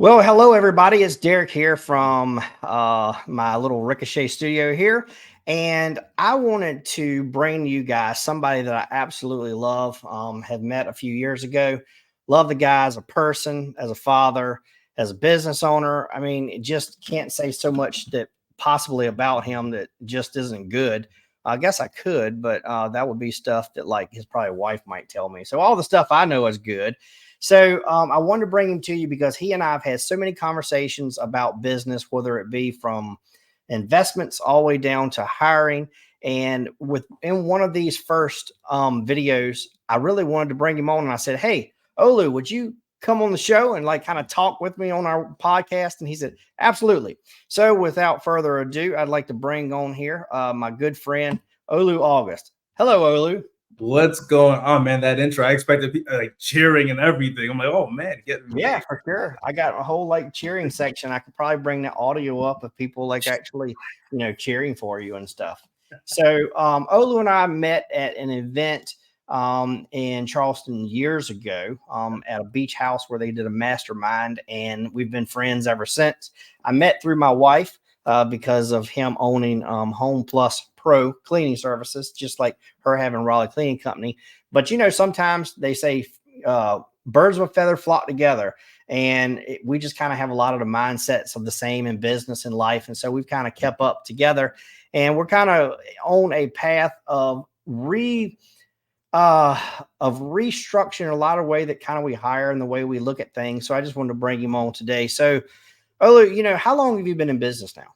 Well, hello everybody. It's Derek here from my little Ricochet studio here, and I wanted to bring you guys somebody that I absolutely love. Have met a few years ago. Love the guy as a person, as a father, as a business owner. I mean, it just can't say so much that possibly about him that just isn't good. I guess I could, but that would be stuff that like his probably wife might tell me. So all the stuff I know is good. So I wanted to bring him to you because he and I have had so many conversations about business, whether it be from investments all the way down to hiring. And within one of these first videos, I really wanted to bring him on, and I said, "Hey, Olu, would you come on the show and like kind of talk with me on our podcast?" And he said, "Absolutely." So without further ado, I'd like to bring on here my good friend Olu August. Hello, Olu. What's going on, man? That intro, I expected people like cheering and everything. I'm like, oh man, getting Yeah, me. for sure. I got a whole like cheering section. I could probably bring the audio up of people like actually, cheering for you and stuff. So Olu and I met at an event in Charleston years ago at a beach house where they did a mastermind, and we've been friends ever since. I met through my wife because of him owning Home Plus Pro cleaning services, just like her having Raleigh Cleaning Company. But sometimes they say birds of a feather flock together. And we just kind of have a lot of the mindsets of the same in business and life. And so we've kind of kept up together, and we're kind of on a path of restructuring a lot of way that kind of we hire and the way we look at things. So I just wanted to bring him on today. So, Olu, how long have you been in business now?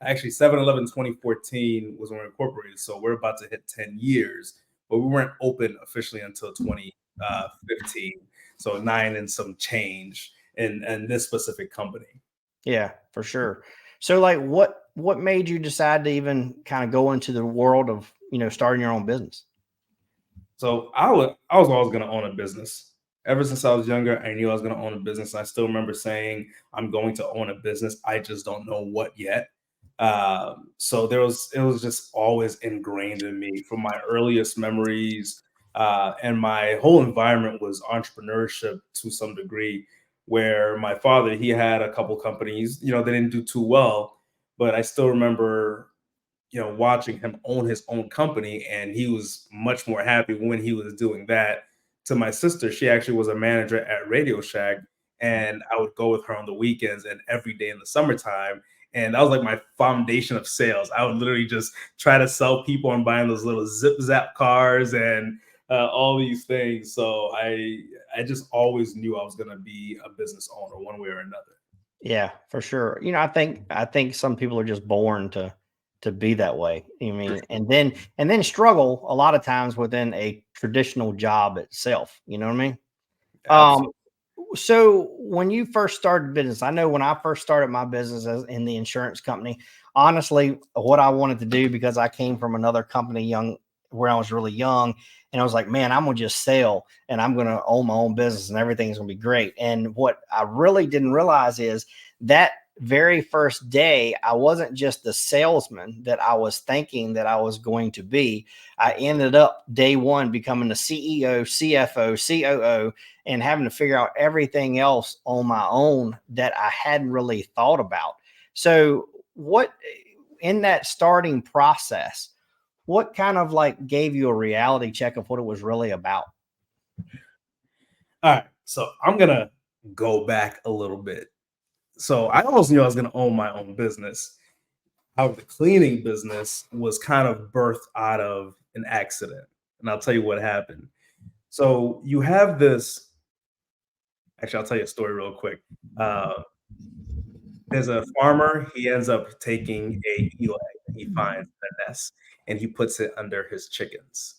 Actually, 7/11/2014 was when we incorporated, so we're about to hit 10 years, but we weren't open officially until 2015. So nine and some change in this specific company. Yeah, for sure. So like what made you decide to even kind of go into the world of, starting your own business? So I was always gonna own a business. Ever since I was younger, I knew I was gonna own a business. I still remember saying I'm going to own a business. I just don't know what yet. So it was just always ingrained in me from my earliest memories, and my whole environment was entrepreneurship to some degree. Where my father, he had a couple companies, they didn't do too well, but I still remember watching him own his own company, and he was much more happy when he was doing that. To my sister, she actually was a manager at Radio Shack, and I would go with her on the weekends and every day in the summertime. And that was like my foundation of sales. I would literally just try to sell people and buying those little zip zap cars and all these things. So I just always knew I was going to be a business owner one way or another. Yeah, for sure. I think some people are just born to be that way. I mean, and then struggle a lot of times within a traditional job itself. You know what I mean? Um, Absolutely. so when you first started business, I know when I first started my business as in the insurance company, honestly, what I wanted to do because I came from another company where I was really young, and I was like, man, I'm gonna just sell and I'm gonna own my own business and everything's gonna be great. And what I really didn't realize is that very first day, I wasn't just the salesman that I was thinking that I was going to be. I ended up day one becoming the CEO, CFO, COO, and having to figure out everything else on my own that I hadn't really thought about. So, what in that starting process, what kind of like gave you a reality check of what it was really about? All right. So I'm gonna go back a little bit. So I always knew I was going to own my own business. However, the cleaning business was kind of birthed out of an accident. And I'll tell you what happened. So you have this, actually, I'll tell you a story real quick. Uh, there's a farmer, he ends up taking a eel egg that he finds in a nest, and he puts it under his chickens.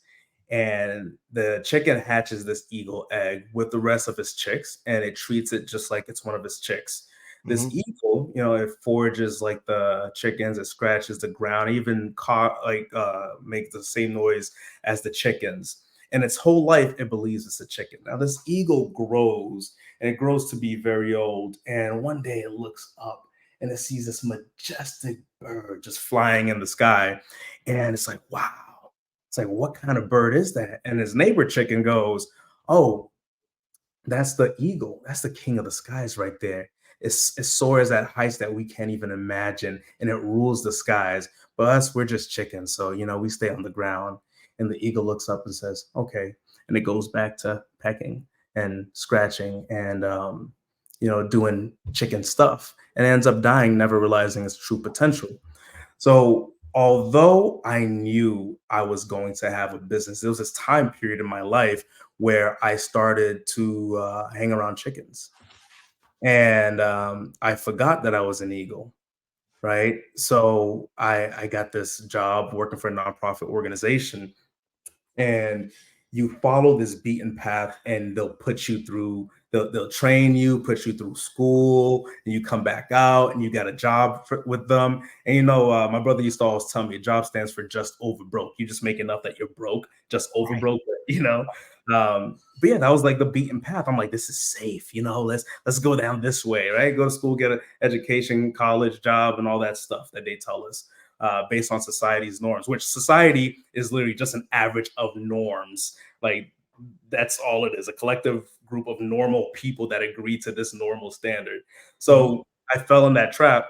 And the chicken hatches this eagle egg with the rest of his chicks, and it treats it just like it's one of his chicks. This Mhm. eagle, it forages like the chickens, it scratches the ground, even makes the same noise as the chickens. And its whole life, it believes it's a chicken. Now, this eagle grows and it grows to be very old. And one day it looks up and it sees this majestic bird just flying in the sky. And it's like, wow. It's like, what kind of bird is that? And his neighbor chicken goes, oh, That's the eagle. That's the king of the skies right there. It soars at heights that we can't even imagine, and it rules the skies. But us, we're just chickens. So, we stay on the ground. And the eagle looks up and says, okay. And it goes back to pecking and scratching and, doing chicken stuff and ends up dying, never realizing its true potential. So, although I knew I was going to have a business, there was this time period in my life where I started to hang around chickens. And I forgot that I was an eagle, right? So I got this job working for a nonprofit organization, and you follow this beaten path, and they'll train you, put you through school, and you come back out and you got a job with them. And my brother used to always tell me a job stands for just over broke. You just make enough that you're broke, just over Right. broke. But yeah, that was like the beaten path. I'm like, this is safe. Let's go down this way, right? Go to school, get an education, college, job, and all that stuff that they tell us, based on society's norms, which society is literally just an average of norms. Like, that's all it is, a collective group of normal people that agree to this normal standard. Mhm. So I fell in that trap.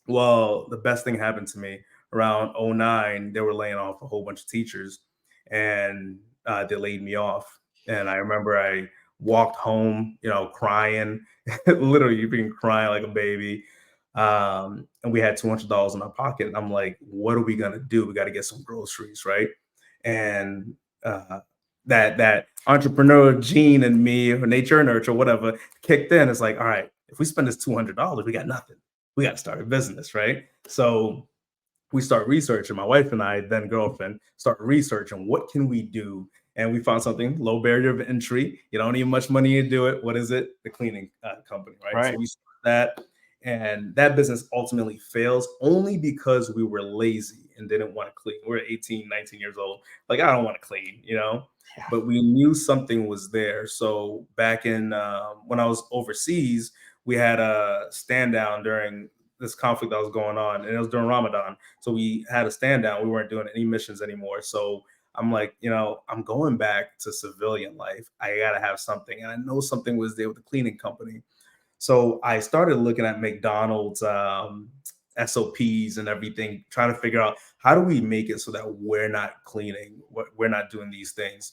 Well, the best thing happened to me around '09. They were laying off a whole bunch of teachers, and they laid me off. And I remember I walked home, crying, literally being crying like a baby. And we had $200 in our pocket. And I'm like, what are we gonna do? We got to get some groceries, right? And uh, that entrepreneur gene in me, or nature nurture, whatever, kicked in. It's like, all right, if we spend this $200, we got nothing. We got to start a business, right? So we start researching. My wife and I, then girlfriend, start researching what can we do, and we found something low barrier of entry. You don't need much money to do it. What is it? The cleaning company, right? So Right. we started that, and that business ultimately fails only because we were lazy and didn't want to clean. We're 18, 19 years old. Like, I don't want to clean. Yeah. But we knew something was there. So back in when I was overseas, we had a stand down during this conflict that was going on, and it was during Ramadan. So we had a stand down. We weren't doing any missions anymore. So I'm like, I'm going back to civilian life. I gotta have something, and I know something was there with the cleaning company. So I started looking at McDonald's SOPs and everything, trying to figure out how do we make it so that we're not cleaning, we're not doing these things.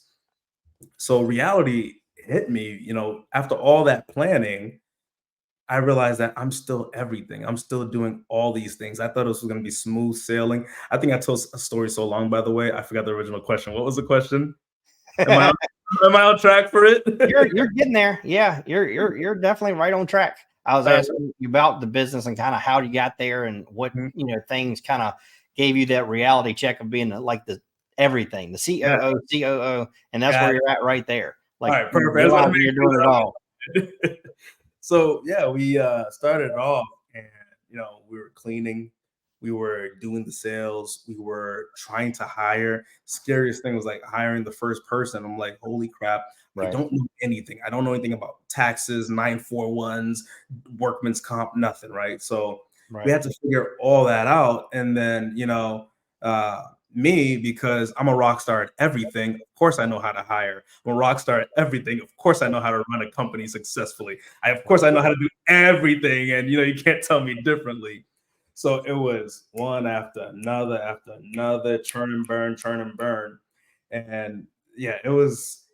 So reality hit me, after all that planning. I realized that I'm still everything. I'm still doing all these things. I thought this was going to be smooth sailing. I think I told a story so long, by the way. I forgot the original question. What was the question? Am I on, am I on track for it? You're getting there. Yeah, you're definitely right on track. I was Uh, asking you about the business and kind of how you got there and what mhm. things kind of gave you that reality check of being like the everything, the Yeah, COO, and that's where got it. you're at right there. All Like right, you perfect. I just want to realizing you're doing it all. make sure that So yeah, we started off, and we were cleaning, we were doing the sales, we were trying to hire. Scariest thing was like hiring the first person. I'm like, holy crap, I Right, don't know anything. I don't know anything about taxes, 941s, workman's comp, nothing, right? So we right, had to figure all that out. And then, uh, me, because I'm a rock star at everything, of course I know how to hire. I'm a rock star at everything. Of course I know how to run a company successfully. Of course, I know how to do everything, and you can't tell me differently. So it was one after another, churn and burn, and yeah, it was.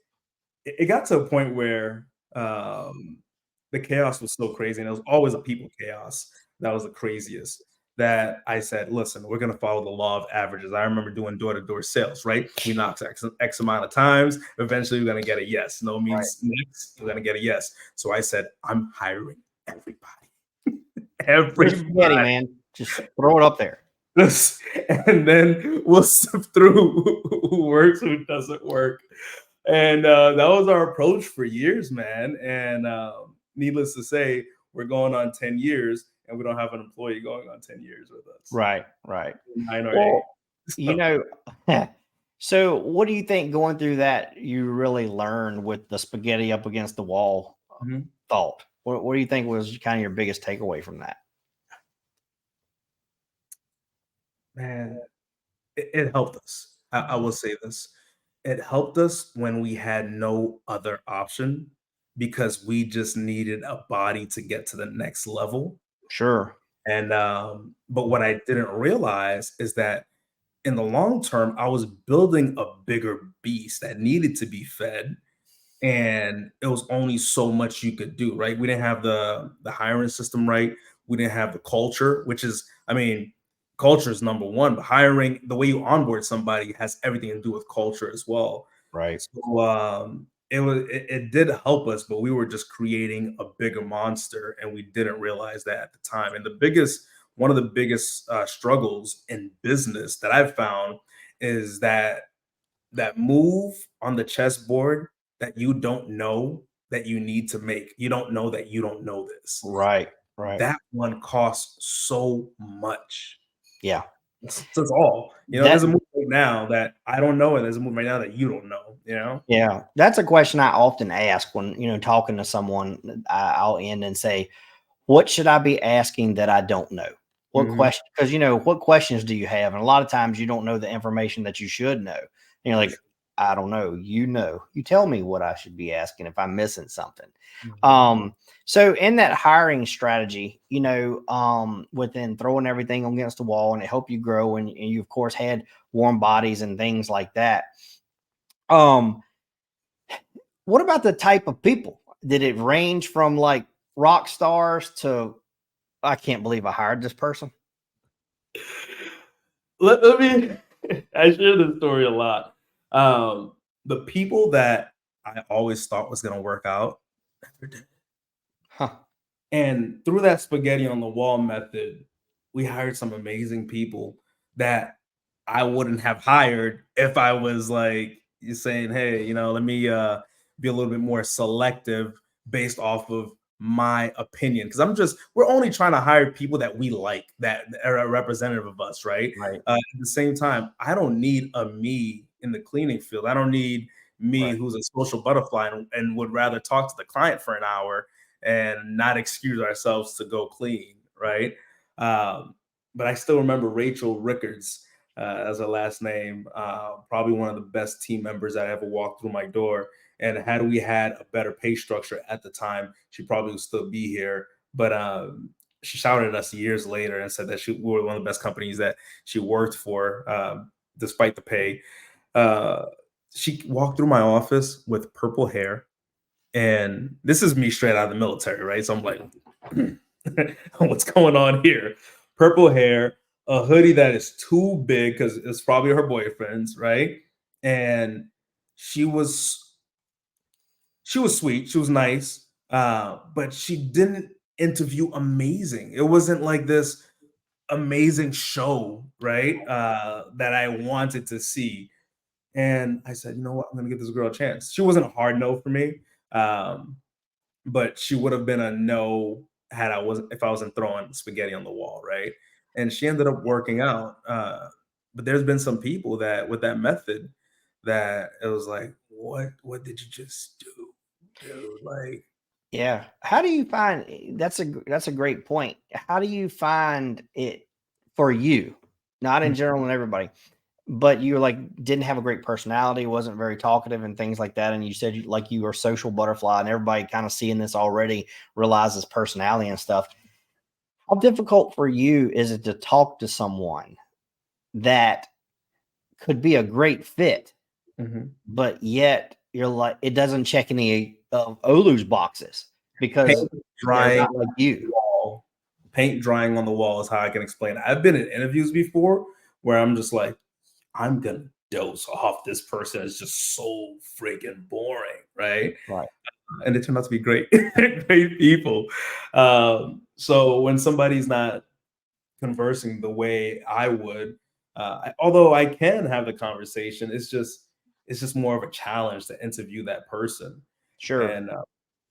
It got to a point where the chaos was so crazy, and it was always a people chaos that was the craziest. That I said, listen, we're gonna follow the law of averages. I remember doing door to door sales, right? We knocked X amount of times. Eventually, we're gonna get a yes. No right. means next. We're gonna get a yes. So I said, I'm hiring everybody, everybody. Just spaghetti, man. Just throw it up there. And then we'll sift through who works, who doesn't work. And that was our approach for years, man. And needless to say, we're going on 10 years, and we don't have an employee going on 10 years with us. Right, right. 9 or 8. Well, you know, so what do you think going through that you really learned with the spaghetti up against the wall Mhm. thought? What do you think was kind of your biggest takeaway from that? Man, it helped us. I will say this. It helped us when we had no other option. because we just needed a body to get to the next level. Sure. And but what I didn't realize is that in the long term, I was building a bigger beast that needed to be fed, and it was only so much you could do, right? We didn't have the hiring system right. We didn't have the culture, which is, I mean, culture is number one, but hiring, the way you onboard somebody has everything to do with culture as well. Right. So it did help us, but we were just creating a bigger monster, and we didn't realize that at the time. And the biggest one of the biggest struggles in business that I've found is that move on the chessboard that you don't know that you need to make. You don't know that you don't know this. Right. Right. That one costs so much. Yeah. That's all. That There's a move right now that I don't know, and there's a move right now that you don't know. Yeah, that's a question I often ask when, talking to someone. I'll end and say, "What should I be asking that I don't know?" What Mhm. question? Because what questions do you have? And a lot of times you don't know the information that you should know. And you're For like, sure. "I don't know." You know. You tell me what I should be asking if I'm missing something. Mhm. So in that hiring strategy, within throwing everything against the wall and it help you grow, and you of course had warm bodies and things like that. Um, what about the type of people? Did it range from like rock stars to I can't believe I hired this person? Let me I share this story a lot. Um, the people that I always thought was gonna work out never did. Huh. And through that spaghetti on the wall method, we hired some amazing people that I wouldn't have hired if I was like you saying, hey, let me be a little bit more selective based off of my opinion. Because we're only trying to hire people that we like, that are representative of us, right? Right. At the same time, I don't need a me in the cleaning field. I don't need me Right. who's a social butterfly and would rather talk to the client for an hour and not excuse ourselves to go clean, right? Um, but I still remember Rachel Rickards as her last name, probably one of the best team members that ever walked through my door. And had we had a better pay structure at the time, she probably would still be here. But she shouted at us years later and said that we were one of the best companies that she worked for, despite the pay. Uh, she walked through my office with purple hair, and this is me straight out of the military, right? So I'm like, what's going on here? Purple hair, a hoodie that is too big because it's probably her boyfriend's, right? And she was she was sweet, she was nice, but she didn't interview amazing. It wasn't like this amazing show, right? That I wanted to see. And I said, you know what? I'm gonna give this girl a chance. She wasn't a hard no for me. Um, but she would have been a no had I wasn't if I wasn't throwing spaghetti on the wall, right? And she ended up working out. But there's been some people that with that method that it was like, what did you just do, dude? Like, Yeah. How do you find that's a great point. How do you find it for you? Not in general and everybody, but you like didn't have a great personality, wasn't very talkative and things like that. And you said you were a social butterfly, and everybody kind of seeing this already realizes personality and stuff. How difficult for you is it to talk to someone that could be a great fit, mhm. but yet you're like it doesn't check any of Olu's boxes because Paint they're drying not like you. wall, paint drying on the wall is how I can explain it. I've been in interviews before where I'm just like, I'm gonna dose off this person. It's just so freaking boring, right? Right. And they turn out to be great, great people. So when somebody's not conversing the way I would, although I can have the conversation, it's just more of a challenge to interview that person. Sure. And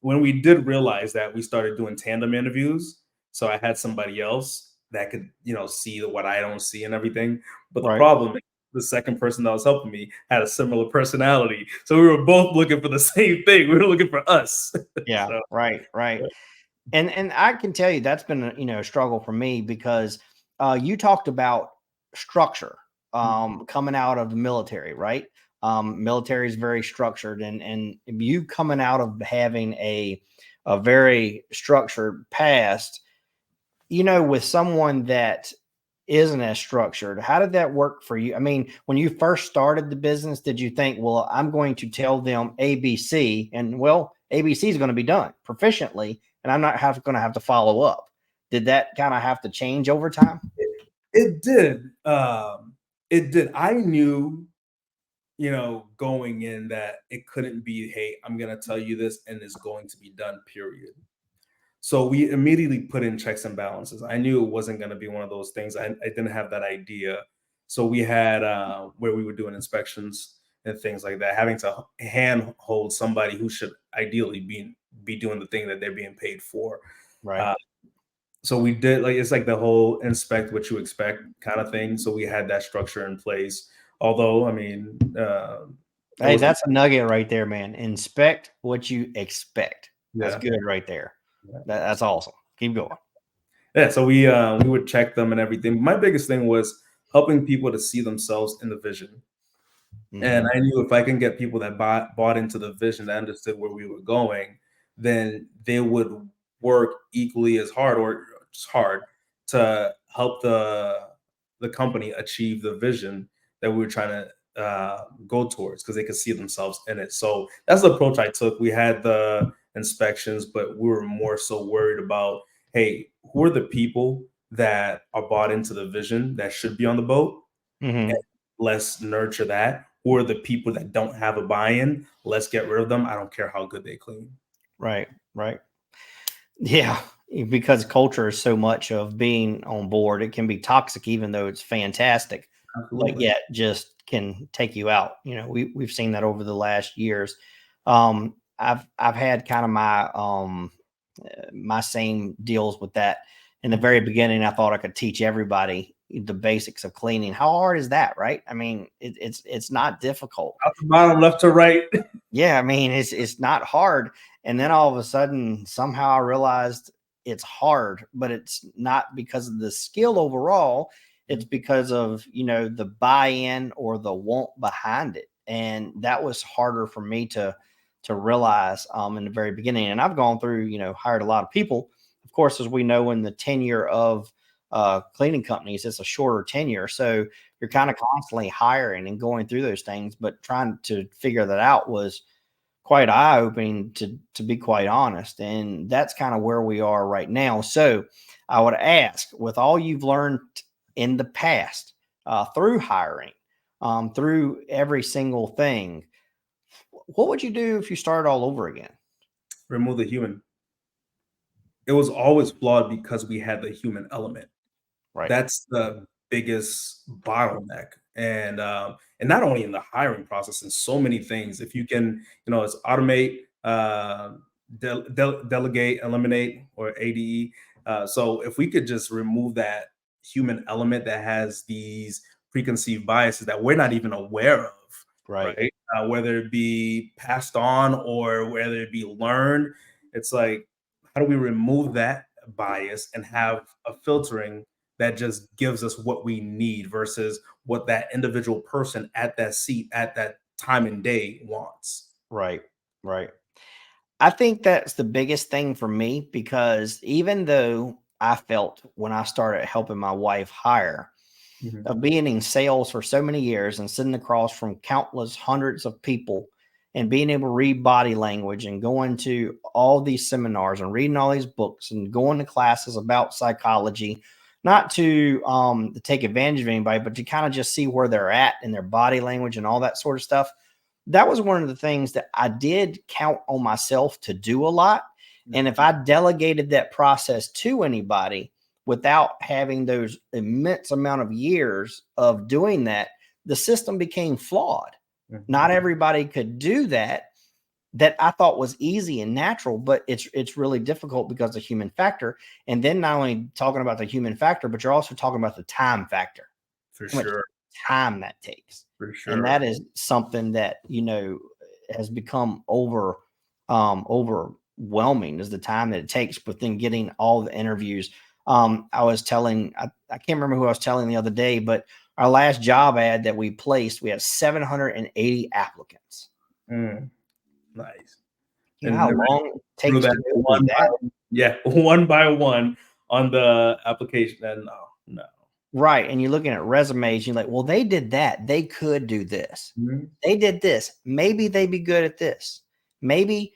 when we did realize that, we started doing tandem interviews. So I had somebody else that could, see what I don't see and everything. But the Right. problem is the second person that was helping me had a similar personality. So we were both looking for the same thing. We were looking for us. Yeah. So Right. Right. And I can tell you that's been a struggle for me because you talked about structure Mhm. coming out of the military, right? Military is very structured, and you coming out of having a very structured past, with someone that isn't as structured, how did that work for you? I mean, when you first started the business, did you think, well, I'm going to tell them ABC, and well, ABC is going to be done proficiently, and I'm not going to have to follow up? Did that kind of have to change over time? It did. It did. I knew, going in that it couldn't be, hey, I'm gonna tell you this and it's going to be done, period. So we immediately put in checks and balances. I knew it wasn't gonna be one of those things. I didn't have that idea. So we had where we were doing inspections and things like that, having to hand hold somebody who should ideally be doing the thing that they're being paid for. Right. Uh, so we did, like, it's like the whole inspect what you expect kind of thing. So we had that structure in place. Although, I mean, it Hey, was, that's a nugget right there, man. Inspect what you expect. That's yeah, good right there. yeah. That's awesome. Keep going. Yeah, so we would check them and everything. My biggest thing was helping people to see themselves in the vision. And Hmm. I knew if I can get people that bought into the vision, that understood where we were going, then they would work equally as hard or just hard to help the company achieve the vision that we were trying to go towards, because they could see themselves in it. So that's the approach I took. We had the inspections, but we were more so worried about, hey, who are the people that are bought into the vision that should be on the boat? Hmm. Let's nurture that. Who are the people that don't have a buy-in? Let's get rid of them. I don't care how good they clean. Right. Right. Yeah, because culture is so much of being on board. It can be toxic, even though it's fantastic, but Absolutely. yet just can take you out. We've seen that over the last years. I've had kind of my same deals with that. In the very beginning, I thought I could teach everybody the basics of cleaning. How hard is that, right? I mean, it's not difficult. Top to bottom, left to right. Yeah, I mean, it's not hard. And then all of a sudden, somehow I realized it's hard, but it's not because of the skill overall. It's because of, the buy-in or the want behind it. And that was harder for me to realize in the very beginning. And I've gone through, hired a lot of people. Of course, as we know, in the tenure of cleaning companies, it's a shorter tenure. So you're kind of constantly hiring and going through those things, but trying to figure that out was quite eye opening, to be quite honest. And that's kind of where we are right now. So I would ask, with all you've learned in the past, through hiring, through every single thing, what would you do if you started all over again? Remove the human. It was always flawed because we had the human element. Right. That's the biggest bottleneck. And not only in the hiring process, in so many things. If you can, it's automate, delegate, eliminate, or ADE. So if we could just remove that human element that has these preconceived biases that we're not even aware of, Right. right? Whether it be passed on or whether it be learned, it's like, how do we remove that bias and have a filtering that just gives us what we need versus what that individual person at that seat at that time and day wants. Right. Right. I think that's the biggest thing for me, because even though I felt when I started helping my wife hire, Mhm. of being in sales for so many years and sitting across from countless hundreds of people and being able to read body language and going to all these seminars and reading all these books and going to classes about psychology, not to take advantage of anybody, but to kind of just see where they're at in their body language and all that sort of stuff. That was one of the things that I did count on myself to do a lot. And if I delegated that process to anybody without having those immense amount of years of doing that, the system became flawed. Mhm. Not everybody could do that. That I thought was easy and natural, but it's really difficult because of human factor. And then not only talking about the human factor, but you're also talking about the time factor, For how much sure. time that takes. For And sure. that is something that, has become overwhelming, is the time that it takes, but then getting all the interviews. I can't remember who I was telling the other day, but Our last job ad that we placed, we had 780 applicants. Nice. You know And how long it through takes that to go through that? one by one on the application. And no. Right. And you're looking at resumes, you're like, well, they did that. They could do this. Mhm. They did this. Maybe they'd be good at this. Maybe.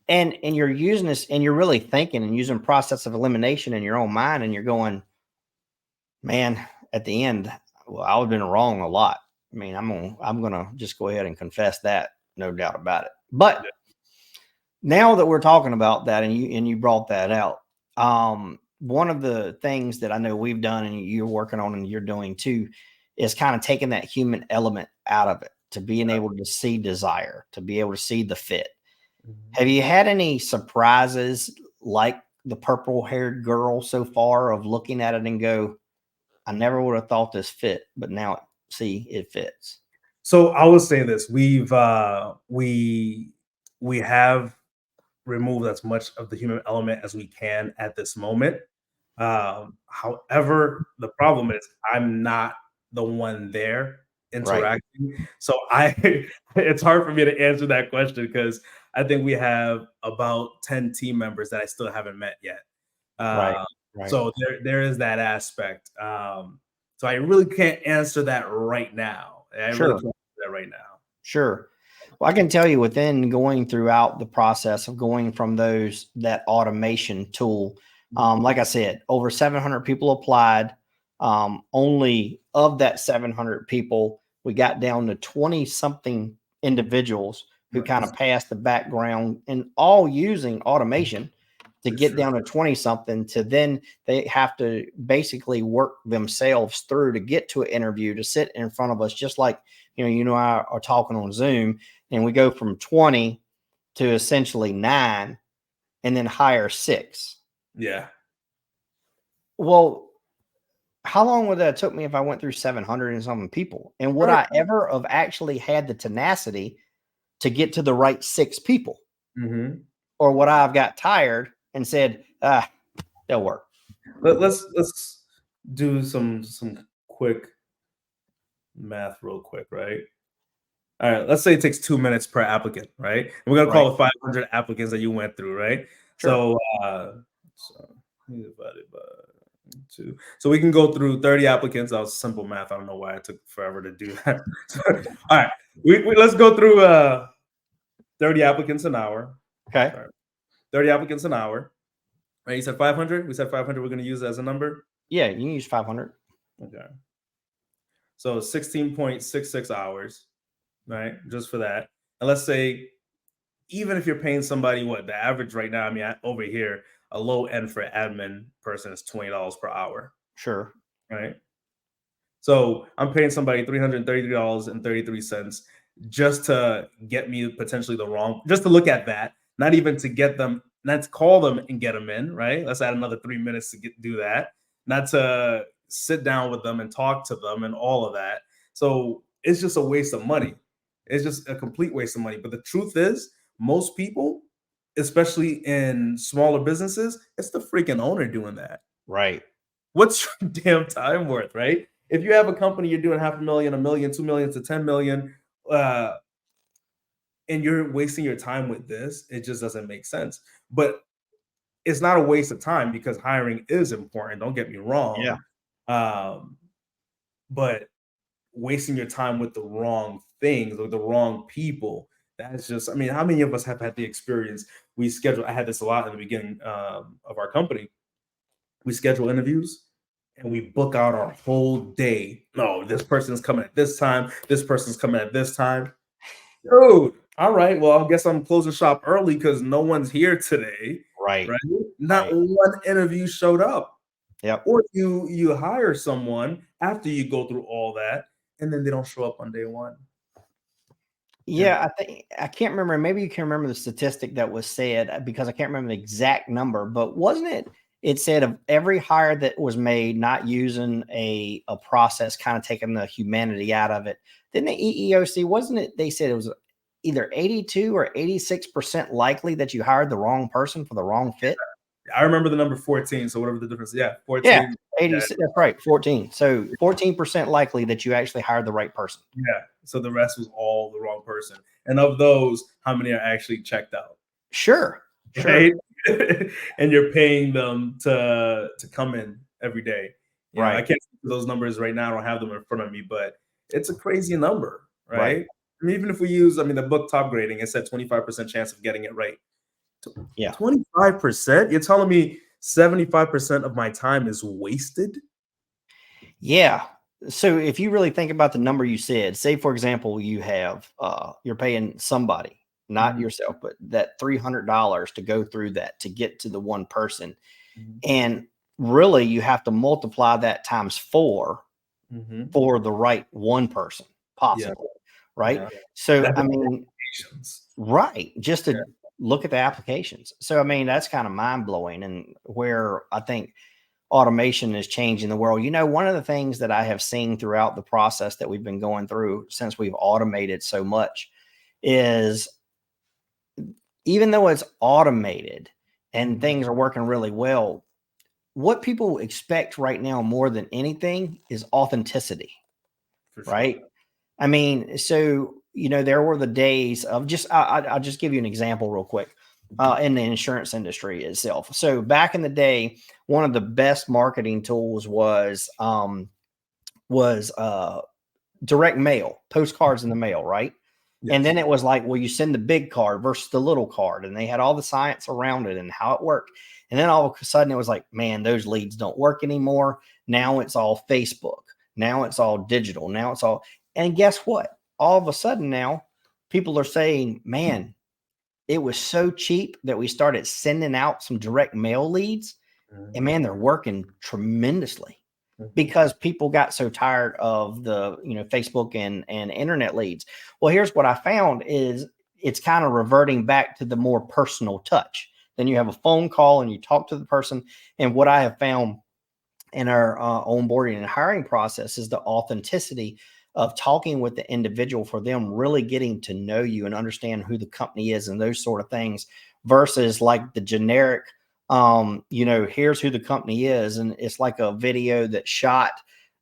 And you're using this and you're really thinking and using process of elimination in your own mind. And you're going, man, at the end, well, I would have been wrong a lot. I mean, I'm gonna just go ahead and confess that, no doubt about it. But now that we're talking about that, and you brought that out, one of the things that I know we've done, and you're working on, and you're doing too, is kind of taking that human element out of it to being able to see desire, to be able to see the fit. Have you had any surprises like the purple haired girl so far of looking at it and go, I never would have thought this fit, but now see it fits. So I was saying this. We have removed as much of the human element as we can at this moment. However, the problem is I'm not the one there Right. interacting. So it's hard for me to answer that question because I think we have about 10 team members that I still haven't met yet. Right. Uh, Right. so there is that aspect. So I really can't answer that right now. I really Sure. can't answer that right now. Sure. Well, I can tell you within going throughout the process of going from that automation tool, like I said, over 700 people applied. Only of that 700 people, we got down to 20 something individuals who kind Nice. of passed the background and all using automation to For get sure. down to 20 something, to then they have to basically work themselves through to get to an interview, to sit in front of us, just like, I are talking on Zoom, and we go from 20 to essentially 9 and then hire 6. Yeah. Well, how long would that have took me if I went through 700 and something people? And would Right. I ever have actually had the tenacity to get to the right 6 people? Mm-hmm. Or would I have got tired and said, they'll work? Let's do some quick math real quick, right? All right, let's say it takes 2 minutes per applicant, right? And we're gonna Right. call it 500 applicants that you went through, right? Sure. So divided by 2. So we can go through 30 applicants. That was simple math. I don't know why it took forever to do that. All right, let's go through 30 applicants an hour. Okay. Sorry. 30 applicants an hour. Right? You said 500. We said 500. We're gonna use it as a number. Yeah, you can use 500. Okay. So 16.66 hours, right? Just for that. And let's say, even if you're paying somebody, what the average right now, I mean, over here, a low end for admin person is $20 per hour, Sure. right? So I'm paying somebody $333.33 just to get me potentially just to look at that, not even to get them, not to call them and get them in, right? Let's add another 3 minutes to do that, not to sit down with them and talk to them and all of that. So it's just a waste of money. It's just a complete waste of money. But the truth is, most people, especially in smaller businesses, it's the freaking owner doing that. Right. What's your damn time worth, right? If you have a company, you're doing $500,000, $1 million, $2 million to $10 million, and you're wasting your time with this, it just doesn't make sense. But it's not a waste of time because hiring is important. Don't get me Yeah. wrong. But wasting your time with the wrong things or the wrong people, that's just, I mean, how many of us have had the experience? I had this a lot in the beginning of our company. We schedule interviews and we book out our whole day. No, this person's coming at this time. This person's coming at this time. Dude, all right. Well, I guess I'm closing shop early because no one's here today. Right. Right? Not Right. one interview showed up. Yep. Or you hire someone after you go through all that, and then they don't show up on day one. Yeah, I can't remember. Maybe you can remember the statistic that was said, because I can't remember the exact number, but wasn't it? It said of every hire that was made, not using a process, kind of taking the humanity out of it. Then the EEOC, wasn't it? They said it was either 82 or 86% likely that you hired the wrong person for the wrong fit. I remember the number 14. So whatever the difference, yeah, Yeah, 14. 80, Yeah, that's right, 14. So 14% likely that you actually hired the right person. yeah. So the rest was all the wrong person. And of those, how many are actually checked out? Sure, sure. Right? And you're paying them to come in every day. I Right, can't see those numbers right now. I don't have them in front of me, but it's a crazy number, right. right? I mean, even if we use, I mean, the book Top Grading, it said 25% chance of getting it right. Yeah. 25%? You're telling me 75% of my time is wasted? Yeah. So if you really think about the number you said, say for example, you have you're paying somebody, not Mhm, yourself, but that $300 to go through that to get to the one person. mhm, And really you have to multiply that times four mhm. for the right one person, Yeah, possibly. Right. yeah. And So I I think mean, patience. right, just Yeah. to look at the applications. So I mean, that's kind of mind blowing, and where I think automation is changing the world. One of the things that I have seen throughout the process that we've been going through since we've automated so much is, even though it's automated and Mhm. things are working really well, what people expect right now more than anything is authenticity, For sure. right? I mean, so there were the days of I'll just give you an example real quick. In the insurance industry itself. So back in the day, one of the best marketing tools was direct mail, postcards in the mail, right? And Yes. then it was like, well, you send the big card versus the little card, and they had all the science around it and how it worked. And then all of a sudden, it was like, man, those leads don't work anymore. Now it's all Facebook. Now it's all digital. Now it's all, and guess what? All of a sudden now, people are saying, man, it was so cheap that we started sending out some direct mail leads, Mhm, and man, they're working tremendously mhm. because people got so tired of the Facebook and internet leads. Well, here's what I found is it's kind of reverting back to the more personal touch. Then you have a phone call and you talk to the person. And what I have found in our onboarding and hiring process is the authenticity of talking with the individual, for them really getting to know you and understand who the company is and those sort of things, versus like the generic here's who the company is, and it's like a video that's shot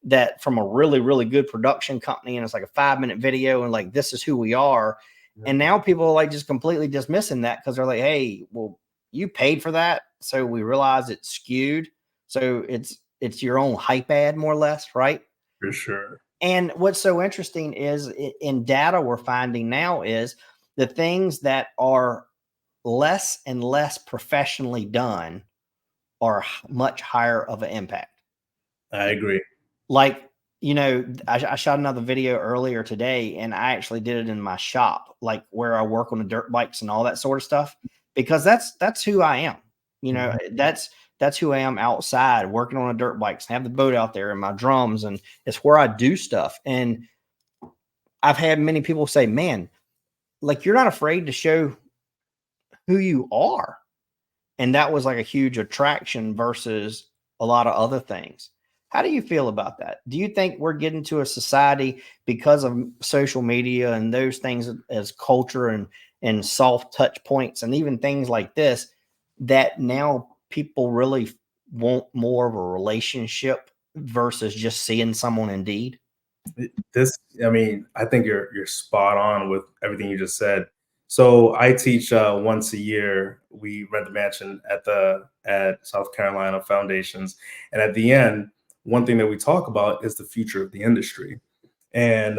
that from a really really good production company, and it's like a 5-minute video, and like, this is who we are. Yeah, And now people are like just completely dismissing that because they're like, hey, well, you paid for that, so we realize it's skewed. So it's your own hype ad, more or less, right? for sure. And what's so interesting is, in data we're finding now, is the things that are less and less professionally done are much higher of an impact. I agree. Like, I shot another video earlier today, and I actually did it in my shop, like where I work on the dirt bikes and all that sort of stuff, because that's who I am. Mhm. That's who I am outside working on a dirt bikes and have the boat out there and my drums, and it's where I do stuff. And I've had many people say, "Man, like, you're not afraid to show who you are." And that was like a huge attraction versus a lot of other things. How do you feel about that? Do you think we're getting to a society, because of social media and those things as culture and soft touch points and even things like this, that now people really want more of a relationship versus just seeing someone Indeed? This, I mean, I think you're spot on with everything you just said. So I teach once a year. We rent the mansion at South Carolina Foundations, and at the end, one thing that we talk about is the future of the industry, and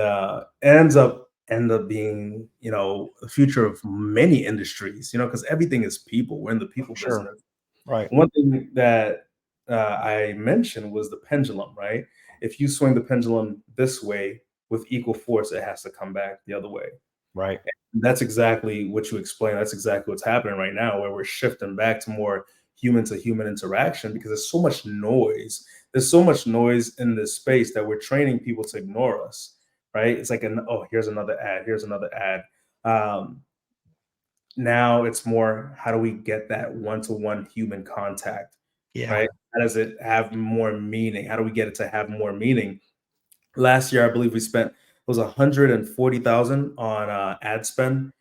ends up being the future of many industries. Because everything is people. We're in the people Sure. business. Right. One thing that I mentioned was the pendulum, right? If you swing the pendulum this way with equal force, it has to come back the other way. Right. That's exactly what you explained. That's exactly what's happening right now, where we're shifting back to more human to human interaction because there's so much noise. There's so much noise in this space that we're training people to ignore us, right? It's like, oh, here's another ad. Here's another ad. Um, Now it's more, how do we get that one-to-one human contact, Yeah. right? How does it have more meaning? How do we get it to have more meaning? Last year, I believe we spent, it was 140,000 on ad spend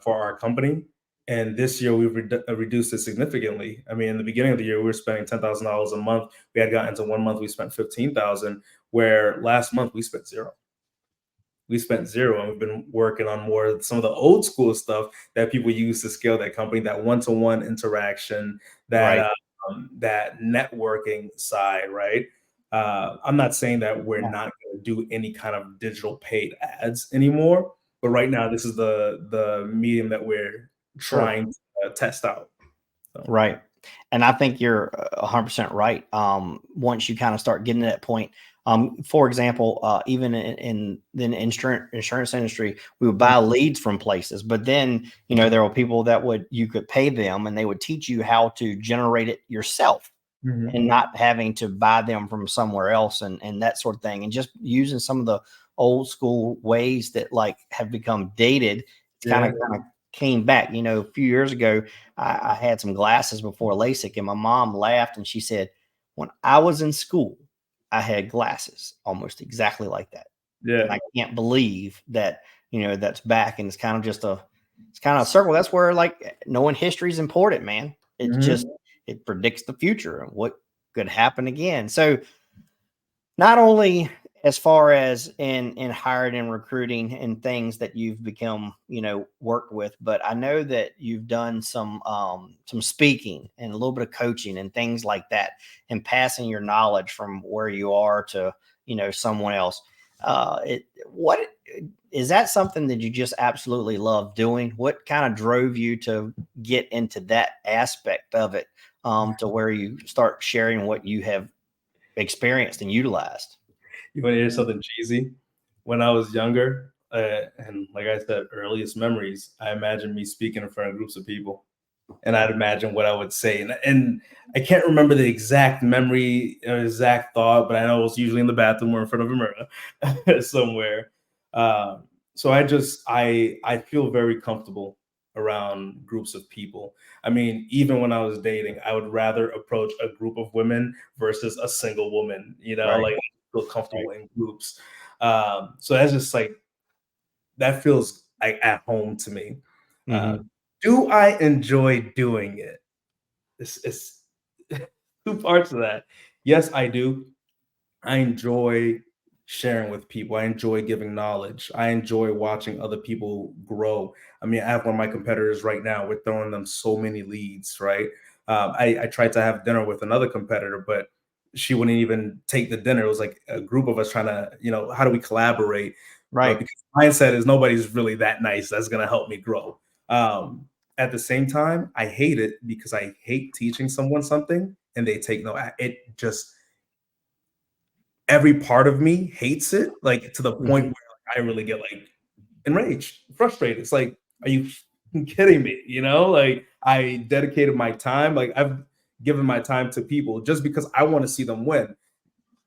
for our company. And this year we've reduced it significantly. I mean, in the beginning of the year, we were spending $10,000 a month. We had gotten into 1 month, we spent 15,000, where last month we spent zero. We spent zero, and we've been working on more some of the old school stuff that people use to scale their company, that one-to-one interaction, that Right. that networking side, right? I'm not saying that we're Yeah. not going to do any kind of digital paid ads anymore, but right now this is the medium that we're Sure. trying to test out. So, Right. And I think you're 100% right. Once you kind of start getting to that point, for example, even in the insurance industry, we would buy leads from places, but then, there were people that you could pay them and they would teach you how to generate it yourself mhm. and not having to buy them from somewhere else and that sort of thing. And just using some of the old school ways that like have become dated. It's kind Yeah, of came back. A few years ago, I had some glasses before LASIK, and my mom laughed and she said, "When I was in school, I had glasses almost exactly like that." yeah, And I can't believe that, that's back. And it's kind of just it's kind of a circle. That's where like knowing history is important, man. It's just, mhm. it predicts the future and what could happen again. So not only as far as in hiring and recruiting and things that you've become, worked with, but I know that you've done some speaking and a little bit of coaching and things like that, and passing your knowledge from where you are to, someone else. What is that something that you just absolutely love doing? What kind of drove you to get into that aspect of it, to where you start sharing what you have experienced and utilized? You want to hear something cheesy? When I was younger, and like I said, earliest memories, I imagine me speaking in front of groups of people, and I'd imagine what I would say, and I can't remember the exact memory or exact thought, but I know it was usually in the bathroom or in front of a mirror somewhere. So I feel very comfortable around groups of people. I mean, even when I was dating, I would rather approach a group of women versus a single woman. Right. Like I feel Right. comfortable in groups. So that's just like that feels like at home to me. Uh, Mhm. do I enjoy doing it? It's two parts of that. Yes, I do. I enjoy sharing with people. I enjoy giving knowledge. I enjoy watching other people grow. I mean, I have one of my competitors right now. We're throwing them so many leads, right? I tried to have dinner with another competitor, but she wouldn't even take the dinner. It was like a group of us trying to, how do we collaborate? But Right. because mindset is nobody's really that nice, that's going to help me grow. Um, at the same time, I hate it because I hate teaching someone something and they take no. It just every part of me hates it, like, to the point Mhm. where like, I really get, like, enraged, frustrated. It's like, "Are you kidding me?" Like, I dedicated my time, like, I've given my time to people just because I wanna see them win,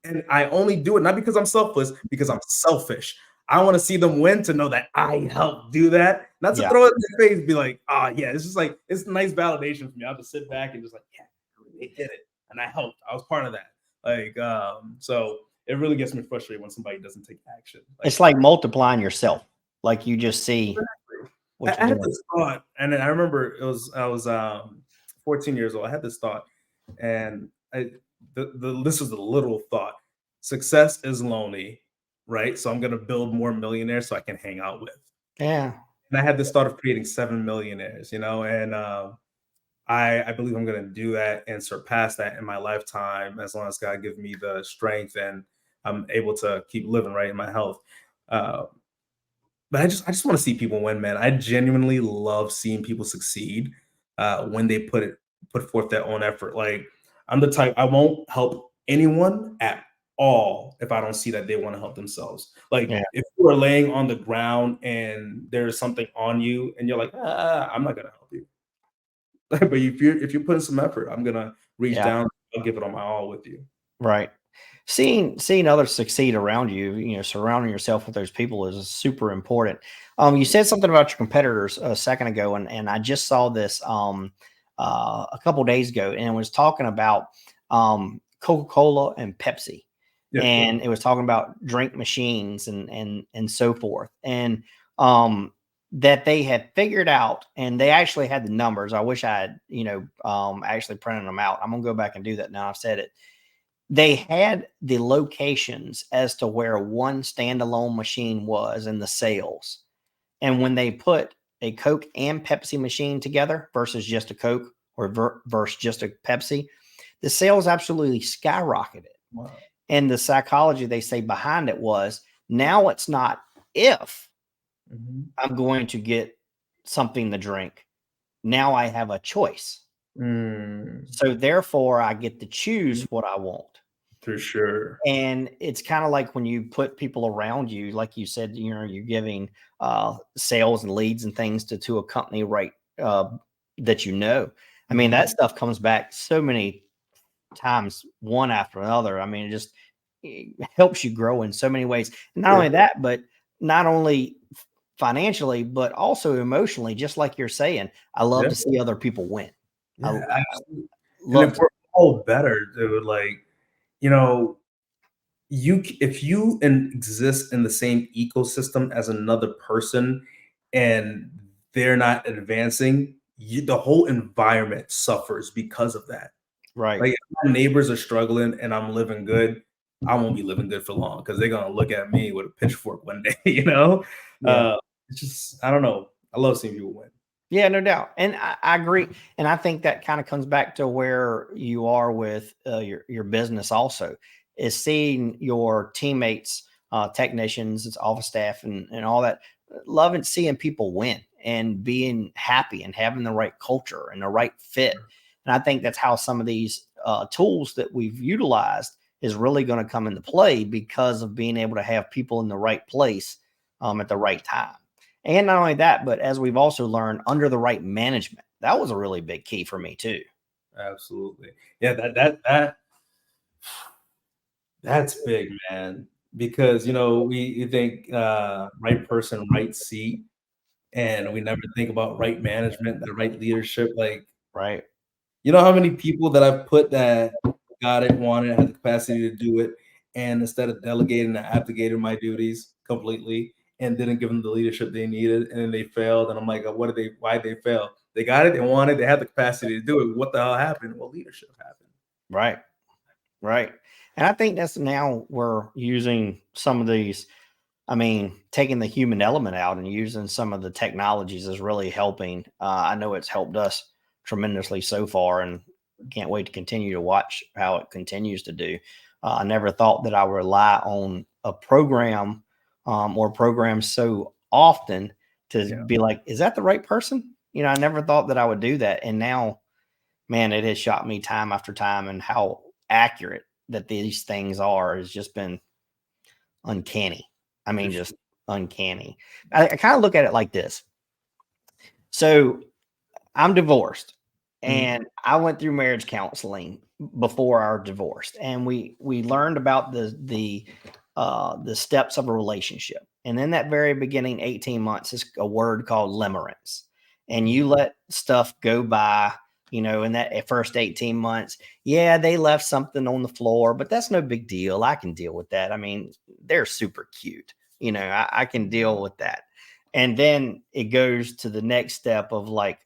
and I only do it not because I'm selfless, because I'm selfish. I wanna see them win to know that I helped do that, not to Yeah. throw it in their face, be like, "Ah, yeah." It's just like it's nice validation for me. I'll just sit back and just like, "Yeah, they did it, and I helped. I was part of that." Like, so it really gets me frustrated when somebody doesn't take action. Like, It's like multiplying yourself. Like you just see exactly. what I you're had doing. this thought, and then I remember I was 14 years old. I had this thought, and this was the little thought: success is lonely, right? So I'm gonna build more millionaires so I can hang out with. Yeah. And I had this thought of creating 7 millionaires, and I believe I'm gonna do that and surpass that in my lifetime as long as God gives me the strength and I'm able to keep living right in my health. Uh, but I just want to see people win, man. I genuinely love seeing people succeed when they put forth their own effort. Like I'm the type I won't help anyone at all if I don't see that they want to help themselves. Like Yeah. if you are laying on the ground and there's something on you and you're like, I'm not gonna help you. But if you're putting some effort, I'm gonna reach Yeah. down, I'll give it on my all with you. Right. Seeing others succeed around you, surrounding yourself with those people is super important. You said something about your competitors a second ago, and I just saw this a couple days ago, and it was talking about Coca-Cola and Pepsi, Yeah. and it was talking about drink machines and so forth. And um, that they had figured out, and they actually had the numbers. I wish I had, actually printed them out. I'm gonna go back and do that now. I've said it. They had the locations as to where one standalone machine was in the sales. And when they put a Coke and Pepsi machine together versus just a Coke or versus just a Pepsi, the sales absolutely skyrocketed. Wow. And the psychology they say behind it was now it's not if I'm going to get something to drink. Now I have a choice. So therefore, I get to choose what I want. For sure. And it's kind of like when you put people around you, like you said, you're giving sales and leads and things to a company, right? That I mean, that stuff comes back so many times, one after another. I mean, it helps you grow in so many ways. And not only that, but not only financially, but also emotionally. Just like you're saying, I love to see other people win. Yeah, I absolutely. And love if we're all better, dude, like, you know, if you exist in the same ecosystem as another person and they're not advancing, the whole environment suffers because of that. right, Like, if my neighbors are struggling and I'm living good, I won't be living good for long because they're gonna look at me with a pitchfork one day, you know? yeah. It's just, I don't know. I love seeing people win. Yeah, no doubt. And I agree. And I think that kind of comes back to where you are with your business also, is seeing your teammates, technicians, it's office staff and all that, loving seeing people win and being happy and having the right culture and the right fit. And I think that's how some of these tools that we've utilized is really going to come into play because of being able to have people in the right place at the right time. And not only that, but as we've also learned, under the right management. That was a really big key for me too. Absolutely. Yeah, that's big, man. Because we you think right person, right seat, and we never think about right management, the right leadership. Like, Right. you know how many people that I've put that got it, wanted, had the capacity to do it, and instead of delegating, I abdicated my duties completely and didn't give them the leadership they needed, and then they failed. And I'm like, why did they fail? They got it, they wanted, they had the capacity to do it. What the hell happened? Well, leadership happened. Right. Right. And I think that's now we're using some of these. I mean, taking the human element out and using some of the technologies is really helping. I know it's helped us tremendously so far, and can't wait to continue to watch how it continues to do. I never thought that I would rely on a program or programs so often to Yeah, be like, is that the right person? I never thought that I would do that. And now, man, it has shocked me time after time and how accurate that these things are has just been uncanny. I for mean, sure. just uncanny. I kind of look at it like this. So I'm divorced Mhm. and I went through marriage counseling before our divorce, and we learned about the steps of a relationship. And in that very beginning 18 months is a word called limerence. And you let stuff go by, in that first 18 months. Yeah, they left something on the floor, but that's no big deal. I can deal with that. I mean, they're super cute. I can deal with that. And then it goes to the next step of like,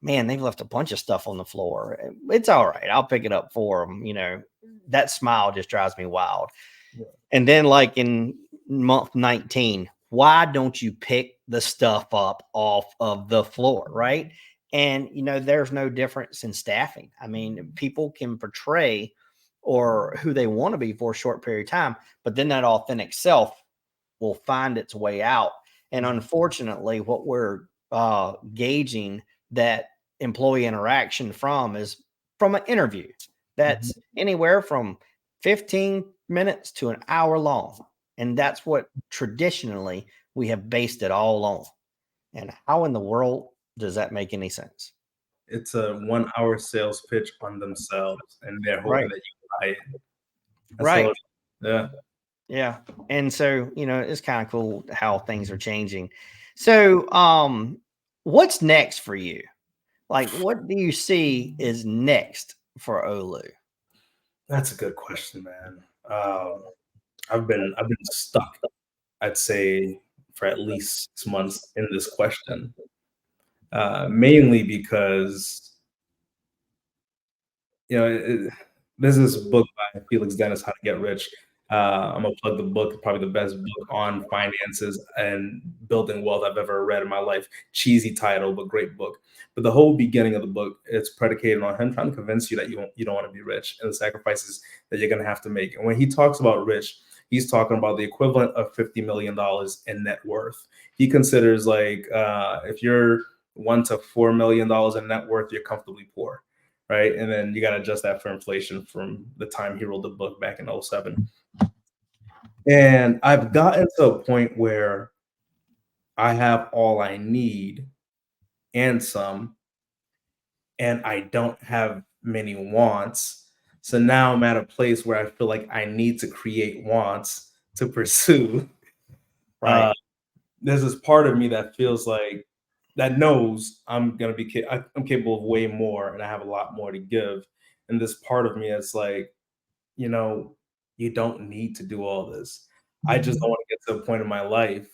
man, they've left a bunch of stuff on the floor. It's all right. I'll pick it up for them. That smile just drives me wild. Yeah, And then, like in month 19, why don't you pick the stuff up off of the floor? Right. And, there's no difference in staffing. I mean, people can portray or who they want to be for a short period of time, but then that authentic self will find its way out. And unfortunately, what we're gauging that employee interaction from is from an interview mhm. that's anywhere from 15 minutes to an hour long. And that's what traditionally we have based it all on. And how in the world does that make any sense? It's a 1 hour sales pitch on themselves, and they're hoping Right. that you buy it. That's Right. all. Yeah. Yeah. And so, it's kind of cool how things are changing. So, what's next for you? Like, what do you see is next for Olu? That's a good question, man. I've been stuck, I'd say, for at least 6 months in this question, mainly because there's this book by Felix Dennis, How to Get Rich. I'm gonna plug the book, probably the best book on finances and building wealth I've ever read in my life. Cheesy title, but great book. But the whole beginning of the book, it's predicated on him trying to convince you that you don't want to be rich and the sacrifices that you're gonna have to make. And when he talks about rich, he's talking about the equivalent of $50 million in net worth. He considers like if you're $1 to $4 million in net worth, you're comfortably poor, right? And then you got to adjust that for inflation from the time he wrote the book back in 07. And I've gotten to a point where I have all I need and some, and I don't have many wants. So now I'm at a place where I feel like I need to create wants to pursue. Right. There's this part of me that feels like that knows I'm gonna be I'm capable of way more and I have a lot more to give. And this part of me is like, you know, you don't need to do all this. I just don't want to get to a point in my life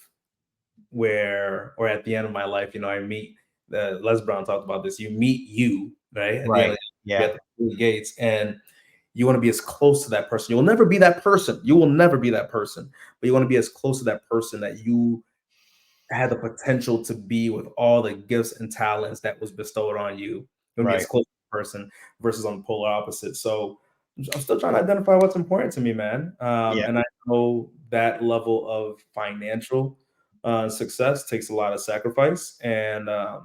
where, or at the end of my life, I meet Les Brown talked about this. You meet you, right? At the end Right. of Yeah. at the gates, and you want to be as close to that person. You will never be that person. You will never be that person, but you want to be as close to that person that you had the potential to be with all the gifts and talents that was bestowed on you. You want to be as Right. close to the person versus on the polar opposite. So I'm still trying to identify what's important to me, man. Yeah. And I know that level of financial success takes a lot of sacrifice. And the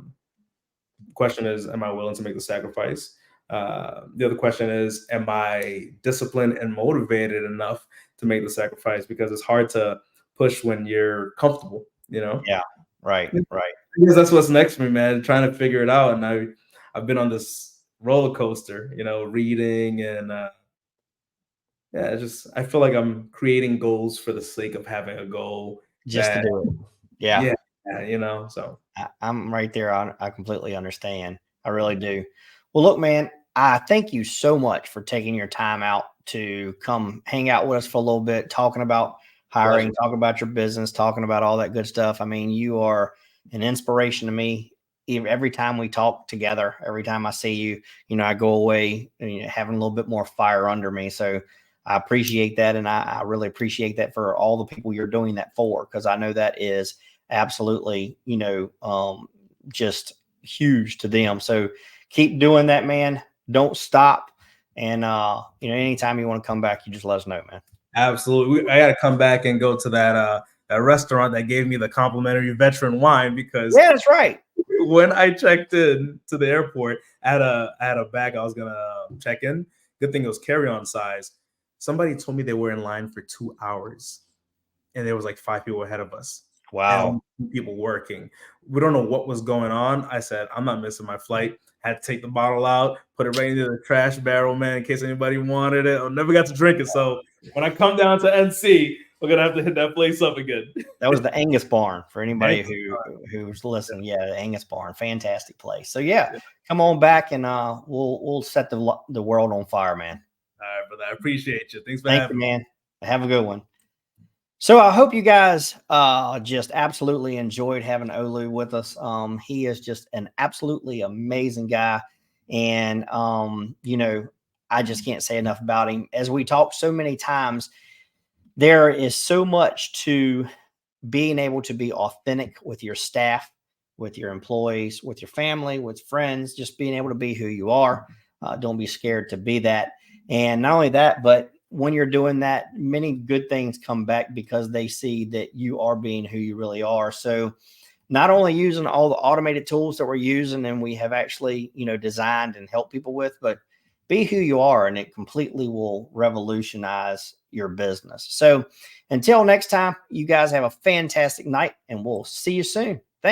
question is, am I willing to make the sacrifice? The other question is, am I disciplined and motivated enough to make the sacrifice? Because it's hard to push when you're comfortable, Yeah. Right. Right. Because that's what's next for me, man. Trying to figure it out, and I've been on this roller coaster, reading and yeah, I feel like I'm creating goals for the sake of having a goal Just to that do it. Yeah. yeah, so I'm right there. I completely understand. I really do. Well, look, man, I thank you so much for taking your time out to come hang out with us for a little bit, talking about pleasure. hiring, talking about your business, talking about all that good stuff. I mean, you are an inspiration to me. Every time we talk together, every time I see you, I go away having a little bit more fire under me. So I appreciate that. And I really appreciate that for all the people you're doing that for, because I know that is absolutely, just huge to them. So keep doing that, man. Don't stop. And anytime you want to come back, you just let us know, man. Absolutely. I got to come back and go to that restaurant that gave me the complimentary veteran wine because Yeah, that's right. when I checked in to the airport, I had a bag I was gonna check in. Good thing it was carry-on size. Somebody told me they were in line for 2 hours, and there was like 5 people ahead of us, and Wow. only 2 people working. We don't know what was going on. I said, I'm not missing my flight. Had to take the bottle out, put it right into the trash barrel, man, in case anybody wanted it. I never got to drink it. So when I come down to NC, we're gonna have to hit that place up again. That was the Angus Barn for anybody Thanks. who's listening. Yeah, the Angus Barn, fantastic place. So yeah, come on back and we'll set the world on fire, man. All right, brother. I appreciate you. Thanks for Thank you, having me. man. Have a good one. So I hope you guys just absolutely enjoyed having Olu with us. He is just an absolutely amazing guy. And, I just can't say enough about him. As we talked so many times, there is so much to being able to be authentic with your staff, with your employees, with your family, with friends, just being able to be who you are. Don't be scared to be that. And not only that, but when you're doing that, many good things come back because they see that you are being who you really are. So not only using all the automated tools that we're using and we have actually, designed and helped people with, but be who you are and it completely will revolutionize your business. So until next time, you guys have a fantastic night and we'll see you soon.